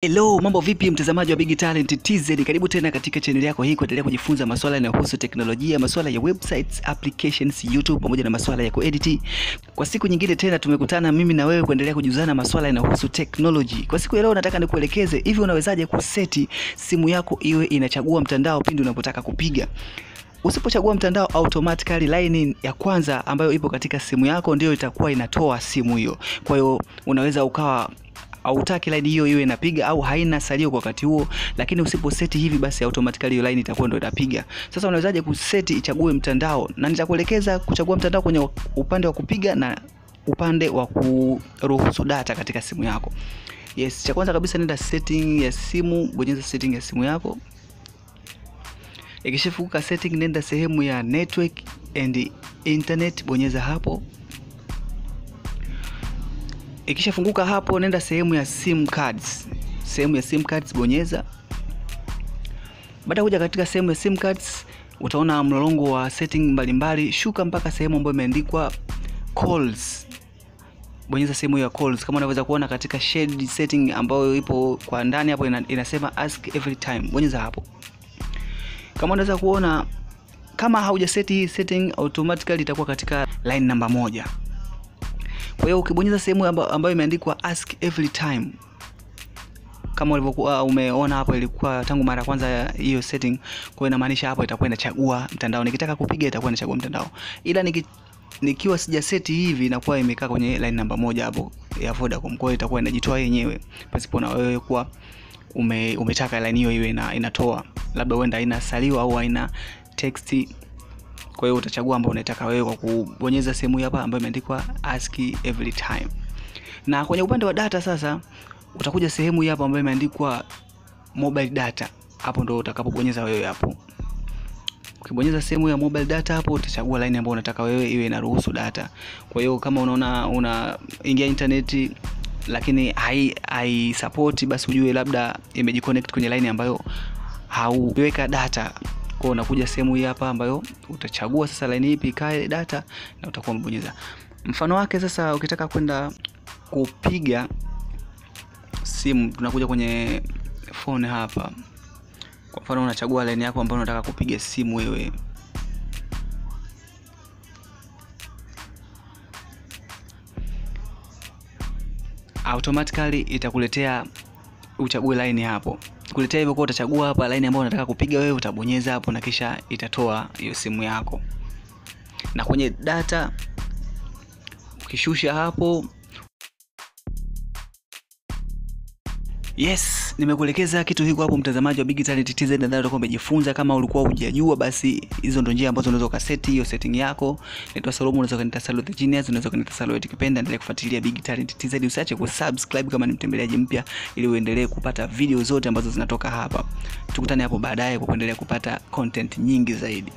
Hello, mambo vipi mtazamaji wa Big Talent TZ? Karibu tena katika channel yako hii kuendelea kujifunza masuala yanayohusu teknolojia, masuala ya websites, applications, YouTube pamoja na masuala ya kuedit. Kwa siku nyingine tena tumekutana mimi na wewe kuendelea kujuzana masuala yanayohusu technology. Kwa siku ya leo nataka nikuelekeze hivi unawezaje kuseti simu yako iwe inachagua mtandao pindi unapotaka kupiga. Usipochagua mtandao, automatically line ya kwanza ambayo ipo katika simu yako ndio itakuwa inatoa simu hiyo. Kwa hiyo unaweza ukawa hautaki line hiyo iwe inapiga au haina salio kwa wakati huo, lakini usiposeti hivi basi automatically hiyo line itakuwa ndio itapiga. Sasa unawezaje kuseti ichague mtandao? Na nitakuelekeza kuchagua mtandao kwenye upande wa kupiga na upande wa kuruhusu data katika simu yako. Yes, cha kwanza kabisa nenda setting ya simu, bonyeza setting ya simu yako. Ikishafunguka setting, nenda sehemu ya network and internet, bonyeza hapo. Ikishafunguka hapo, nenda sehemu ya sim cards. Sehemu ya sim cards bonyeza. Baada kuja katika sehemu ya sim cards, utaona mlolongo wa setting mbalimbali. Shuka mpaka sehemu ambayo imeandikwa calls. Bonyeza sehemu ya calls. Kama unaweza kuona katika shade setting ambayo ipo kwa ndani hapo inasema ask every time. Bonyeza hapo. Kama unaweza kuona, kama haujaseti hii setting, automatically itakuwa katika line namba 1. Kwa hiyo ukibonyeza sehemu ambayo imeandikwa ask every time, kama ulivyokuwa umeona hapo ilikuwa tangu mara kwanza hiyo setting, kwa hiyo inamaanisha hapo itakuwa inachagua mtandao. Nikitaka kupiga itakuwa inachagua mtandao. Ila nikiwa sijaseti hivi inakuwa imekaa kwenye line namba 1 hapo ya Vodacom. Kwa hiyo itakuwa inajitoa yenyewe pasipo na wewe kuwa umetaka line hiyo iwe inatoa. Labda uenda haina salio au haina text. Kwa hiyo utachagua ambayo unataka wewe kwa kubonyeza sehemu hapa ambayo imeandikwa ask every time. Na kwenye upande wa data sasa, utakuja sehemu hapa ambayo imeandikwa mobile data. Hapo ndo utakapobonyeza wewe hapo. Ukibonyeza sehemu ya mobile data hapo, utachagua line ambayo unataka wewe iwe inaruhusu data. Kwa hiyo kama unaona unaingia internet lakini hai support, basi ujue labda imejiconnect kwenye line ambayo hauweka data. Kwa unakuja sehemu hii hapa ambayo utachagua sasa line ipi ikae data na utakuwa mbonyeza. Mfano wake sasa, ukitaka kwenda kupiga simu, tunakuja kwenye phone hapa. Kwa mfano unachagua line yako ambayo unataka kupiga simu wewe. Automatically itakuletea uchague line hapo. Kuletea hivyo, kwa utachagua hapa line ambayo unataka kupiga wewe, utabonyeza hapo na kisha itatoa hiyo simu yako. Na kwenye data ukishusha hapo. Yes, nimekuelekeza kitu hiko hapo mtazamaji wa Big Talent TZ, nadhani utakuwa umejifunza. Kama ulikuwa hujajua, basi hizo ndo njia ambazo unaweza ukaseti hiyo setting yako. Naitwa Solomon, unaweza kunita Salo the Genius, unaweza kunita Salo ukipenda. Endelea kufuatilia Big Talent TZ, usiache kusubscribe kama ni mtembeleaji mpya, ili uendelee kupata video zote ambazo zinatoka hapa. Tukutane hapo baadaye kwa kuendelea kupata content nyingi zaidi.